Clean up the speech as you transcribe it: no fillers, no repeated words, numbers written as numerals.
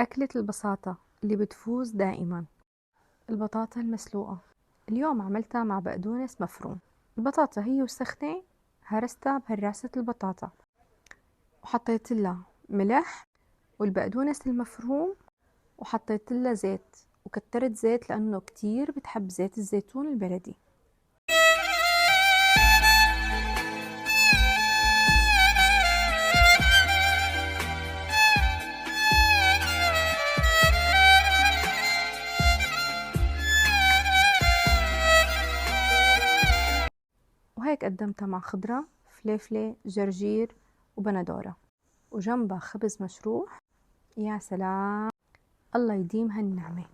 أكلة البساطة اللي بتفوز دائما، البطاطا المسلوقة. اليوم عملتها مع بقدونس مفروم. البطاطا هي وسخنة هرستها بهراسة البطاطا وحطيت لها ملح والبقدونس المفروم وحطيت لها زيت وكترت زيت لأنه كتير بتحب زيت الزيتون البلدي. وهيك قدمتها مع خضرة فليفلة جرجير وبندورة وجنبها خبز مشروح. يا سلام، الله يديم هالنعمة.